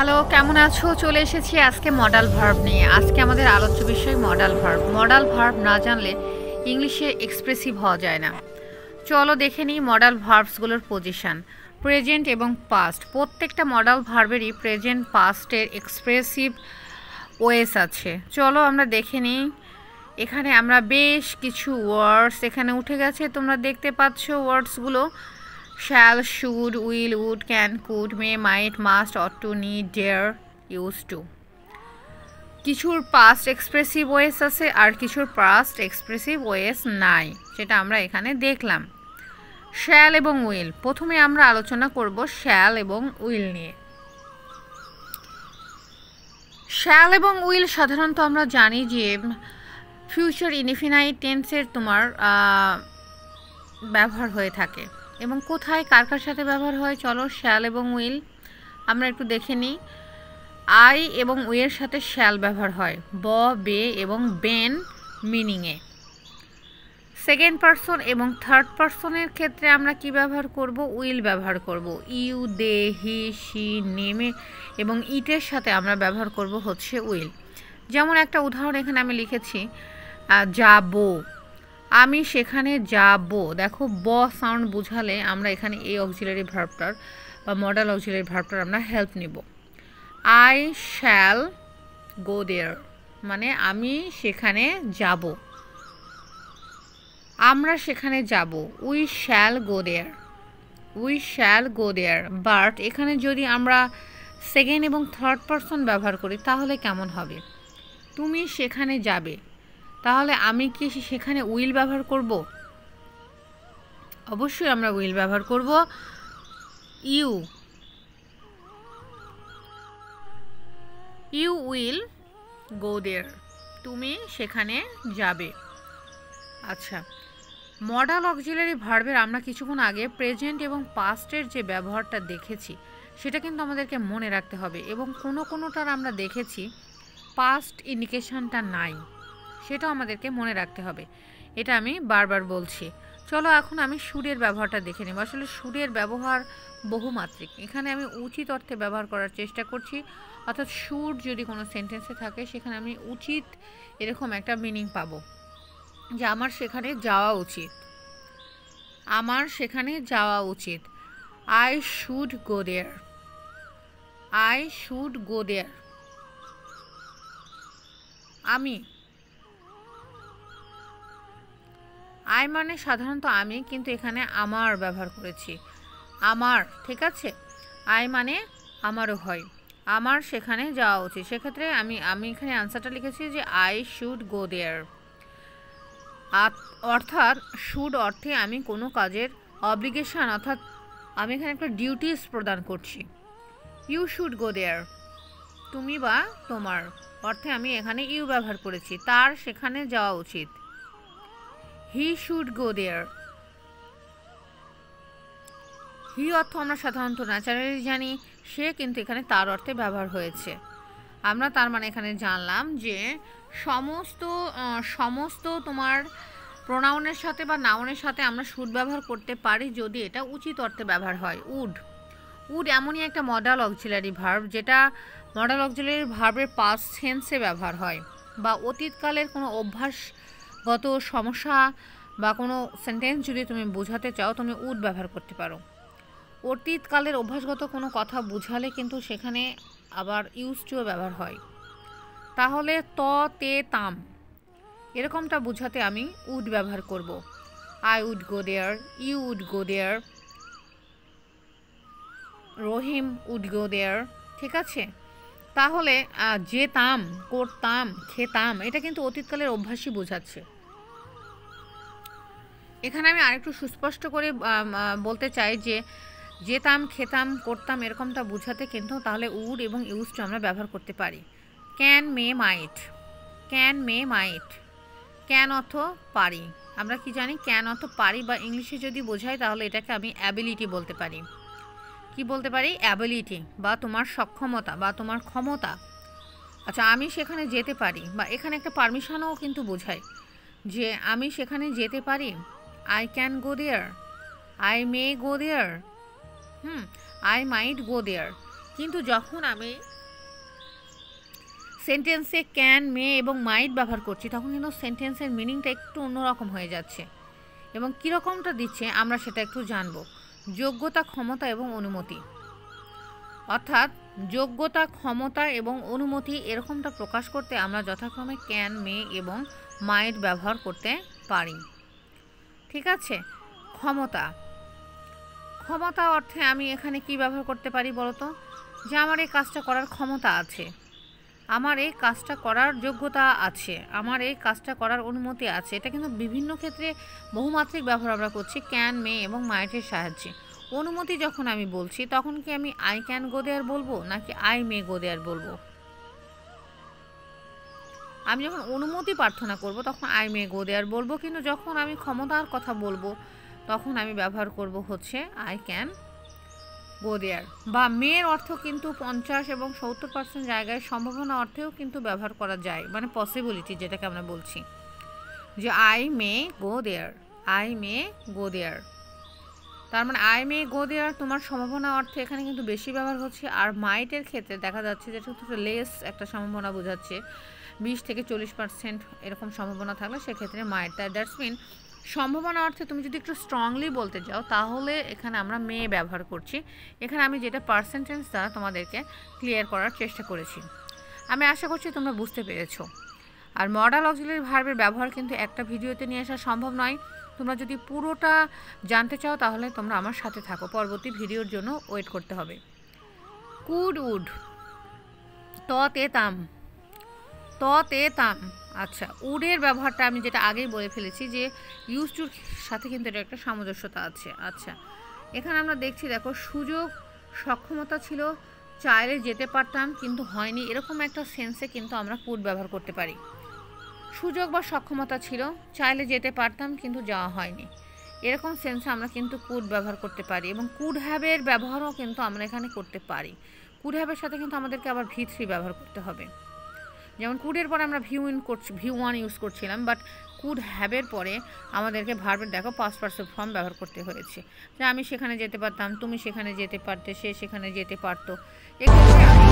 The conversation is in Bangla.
হ্যালো, কেমন আছো? চলে এসেছি আজকে মডাল ভার্ব নিয়ে। আজকে আমাদের আলোচ্য বিষয় মডাল ভার্ব। মডাল ভার্ব না জানলে ইংলিশে এক্সপ্রেসিভ হওয়া যায় না। চলো দেখে নিই মডাল ভার্বসগুলোর পজিশন। প্রেজেন্ট এবং পাস্ট, প্রত্যেকটা মডাল ভার্বেরই প্রেজেন্ট পাস্টের এক্সপ্রেসিভ ওয়েস আছে। চলো আমরা দেখে নিই। এখানে আমরা বেশ কিছু ওয়ার্ডস এখানে উঠে গেছে, তোমরা দেখতে পাচ্ছ ওয়ার্ডসগুলো। shall, should, will, would, can, could, may, might, must, ought to, need, dare, used to। কিছুর পাস্ট এক্সপ্রেসিভ ওয়েস আছে আর কিছুর পাস্ট এক্সপ্রেসিভ ওয়েস নাই, সেটা আমরা এখানে দেখলাম। shall এবং will, প্রথমে আমরা আলোচনা করব shall এবং will নিয়ে। shall এবং will সাধারণত আমরা জানি যে ফিউচার ইনডিফিনাইট টেন্সের তোমার ব্যবহার হয়ে থাকে। এবং কোথায় কার কার সাথে ব্যবহার হয়, চলো শ্যাল এবং উইল আমরা একটু দেখে নিই। আই এবং উইয়ের সাথে শ্যাল ব্যবহার হয় ব, বে এবং বেন মিনিংয়ে। সেকেন্ড পারসন এবং থার্ড পারসনের ক্ষেত্রে আমরা কি ব্যবহার করব, উইল ব্যবহার করব। ইউ, দে, হি, শি, নেমে এবং ইটের সাথে আমরা ব্যবহার করব হচ্ছে উইল। যেমন একটা উদাহরণ এখানে আমি লিখেছি, যাবো, আমি সেখানে যাব। দেখো ব সাউন্ড বুঝালে আমরা এখানে এই অক্সিলারি ভার্বটার বা মডাল অক্সিলারি ভার্বটার আমরা হেল্প নিব। আই শ্যাল গো দেয়ার, মানে আমি সেখানে যাব, আমরা সেখানে যাব। We shall go there, we shall go there. But এখানে যদি আমরা সেকেন্ড এবং থার্ড পারসন ব্যবহার করি তাহলে কেমন হবে, তুমি সেখানে যাবে, তাহলে আমি কি সেখানে উইল ব্যবহার করব? অবশ্যই আমরা উইল ব্যবহার করব। ইউ উইল গো দেয়ার, তুমি সেখানে যাবে। আচ্ছা, মডাল অক্সিলারি ভার্বের আমরা কিছুক্ষণ আগে প্রেজেন্ট এবং পাস্টের যে ব্যবহারটা দেখেছি সেটা কিন্তু আমাদেরকে মনে রাখতে হবে। এবং কোনোটার আমরা দেখেছি পাস্ট ইন্ডিকেশনটা নাই, সেটাও আমাদেরকে মনে রাখতে হবে, এটা আমি বারবার বলছি। চলো এখন আমি সুরের ব্যবহারটা দেখে নেব। আসলে সুরের ব্যবহার বহুমাত্রিক, এখানে আমি উচিত অর্থে ব্যবহার করার চেষ্টা করছি। অর্থাৎ সুর যদি কোনো সেন্টেন্সে থাকে সেখানে আমি উচিত এরকম একটা মিনিং পাবো, যে আমার সেখানে যাওয়া উচিত, আমার সেখানে যাওয়া উচিত। I should go there, I should go there. আমি, আই মানে সাধারণত আমি, কিন্তু এখানে আমার ব্যবহার করেছি, আমার, ঠিক আছে। আই মানে আমারও হয়, আমার সেখানে যাওয়া উচিত। সেক্ষেত্রে আমি এখানে আনসারটা লিখেছি যে আই শুড গো দেয়ার। অর্থাৎ শুড অর্থে আমি কোনো কাজের অব্লিগেশন, অর্থাৎ আমি এখানে একটা ডিউটিস প্রদান করছি। ইউ শুড গো দেয়ার, তুমি বা তোমার অর্থে আমি এখানে ইউ ব্যবহার করেছি, তার সেখানে যাওয়া উচিত। হি শুড গো দেয়ার, হি অর্থ আমরা সাধারণত ন্যাচারালি জানি, সে কিন্তু এখানে তার অর্থে ব্যবহার হয়েছে। আমরা তার মানে এখানে জানলাম যে সমস্ত তোমার প্রোনাউনের সাথে বা নাউনের সাথে আমরা শুড ব্যবহার করতে পারি যদি এটা উচিত অর্থে ব্যবহার হয়। উড এমনই একটা মডাল অক্সিলারি ভার্ব যেটা মডাল অক্সিলারি ভার্বের পাস্ট টেন্সে ব্যবহার হয়, বা অতীতকালের কোনো অভ্যাসগত সমস্যা বা কোনো সেন্টেন্স যদি তুমি বোঝাতে চাও তুমি উড ব্যবহার করতে পারো। অতীতকালের অভ্যাসগত কোনো কথা বুঝালে কিন্তু সেখানে আবার ইউজ টু ব্যবহার হয়। তাহলে ত, তে, তাম এরকমটা বোঝাতে আমি উড ব্যবহার করব। I would go there, you would go there, Rahim would go there, ঠিক আছে। তাহলে যেতাম, করতাম, খেতাম এটা কিন্তু অতীতকালের অভ্যাসই বোঝাচ্ছে। এখানে আমি আরেকটু সুস্পষ্ট করে বলতে চাই যে যেতাম, খেতাম, করতাম এরকমটা বোঝাতে কিন্তু তাহলে উড এবং ইউজ টু আমরা ব্যবহার করতে পারি। Can, may, might, can, may, might. Can অর্থ পারি, আমরা কি জানি ক্যান অর্থ পারি, বা ইংলিশে যদি বোঝাই তাহলে এটাকে আমি অ্যাবিলিটি বলতে পারি। কি বলতে পারি? অ্যাবিলিটি, বা তোমার সক্ষমতা বা তোমার ক্ষমতা। আচ্ছা, আমি সেখানে যেতে পারি, বা এখানে একটা পারমিশনও কিন্তু বোঝায় যে আমি সেখানে যেতে পারি। I can go there, I may go there, I might go there. কিন্তু যখন আমি সেন্টেন্সে ক্যান, মে এবং মাইট ব্যবহার করছি, তখন কিন্তু সেন্টেন্সের মিনিংটা একটু অন্যরকম হয়ে যাচ্ছে। এবং কীরকমটা দিচ্ছে আমরা সেটা একটু জানব। যোগ্যতা, ক্ষমতা এবং অনুমতি, অর্থাৎ যোগ্যতা, ক্ষমতা এবং অনুমতি এরকমটা প্রকাশ করতে আমরা যথাক্রমে ক্যান, মে এবং মাইট ব্যবহার করতে পারি। ঠিক আছে। ক্ষমতা, ক্ষমতা অর্থে আমি এখানে কি ব্যবহার করতে পারি বলতো? যে আমার এই কাজটা করার ক্ষমতা আছে, আমার এই কাজটা করার যোগ্যতা আছে, আমার এই কাজটা করার অনুমতি আছে। এটা কিন্তু বিভিন্ন ক্ষেত্রে বহুমাত্রিক ব্যবহার আমরা করছি ক্যান, মে এবং মাইটের সাহায্যে। অনুমতি যখন আমি বলছি তখন কি আমি আই ক্যান গো দেয়ার বলবো নাকি আই মে গো দেয়ার বলবো? আমি যখন অনুমতি প্রার্থনা করব তখন আই মে গো দেয়ার বলবো, কিন্তু যখন আমি ক্ষমতার কথা বলবো তখন আমি ব্যবহার করব হচ্ছে আই ক্যান গো দেয়ার। বা মেয়ের অর্থ কিন্তু 50 এবং 70% জায়গায় সম্ভাবনা অর্থেও কিন্তু ব্যবহার করা যায়, মানে পসিবিলিটি যেটাকে আমরা বলছি, যে I may go there, I may go দেয়ার। তার মানে আই মে গো দেয়ার তোমার সম্ভাবনা অর্থে এখানে কিন্তু বেশি ব্যবহার হচ্ছে। আর মাইটের ক্ষেত্রে দেখা যাচ্ছে যেটা একটু লেস একটা সম্ভাবনা বোঝাচ্ছে, 20 থেকে 40% এরকম সম্ভাবনা থাকলে সেক্ষেত্রে মাইট। দ্যাটস মিন সম্ভাবনা অর্থে তুমি যদি একটু স্ট্রংলি বলতে যাও তাহলে এখানে আমরা মে ব্যবহার করছি। এখানে আমি যেটা পার্সেন্টেজ দ্বারা তোমাদেরকে ক্লিয়ার করার চেষ্টা করেছি। আমি আশা করছি তোমরা বুঝতে পেরেছো। আর মডাল অক্সিলারি ভার্বের ব্যবহার কিন্তু একটা ভিডিওতে নিয়ে আসা সম্ভব নয়। তোমরা যদি পুরোটা জানতে চাও তাহলে তোমরা আমার সাথে থাকো, পরবর্তী ভিডিওর জন্য ওয়েট করতে হবে। কুড, উড, তে তাম, তে তাম। আচ্ছা, উডের ব্যবহারটা আমি যেটা আগেই বলে ফেলেছি যে ইউজ টুর সাথে কিন্তু এটা একটা সামঞ্জস্যতা আছে। আচ্ছা, এখানে আমরা দেখছি, দেখো, সুযোগ, সক্ষমতা ছিল, চাইলে যেতে পারতাম কিন্তু হয়নি, এরকম একটা সেন্সে কিন্তু আমরা কুড ব্যবহার করতে পারি। সুযোগ বা সক্ষমতা ছিল, চাইলে যেতে পারতাম কিন্তু যাওয়া হয়নি, এরকম সেন্সে আমরা কিন্তু কুড ব্যবহার করতে পারি। এবং কুড হ্যাভের ব্যবহারও কিন্তু আমরা এখানে করতে পারি। কুড হ্যাভের সাথে কিন্তু আমাদেরকে আবার V3 ব্যবহার করতে হবে। যেমন কুডের পরে আমরা V1 ইউজ করছিলাম, বাট কুড হ্যাভের পরে আমাদেরকে ভার্বের দেখো পাস্ট পার্সন ফর্ম ব্যবহার করতে হয়েছে, যে আমি সেখানে যেতে পারতাম, তুমি সেখানে যেতে পারতে, সে সেখানে যেতে পারতো। এক্ষেত্রে আমি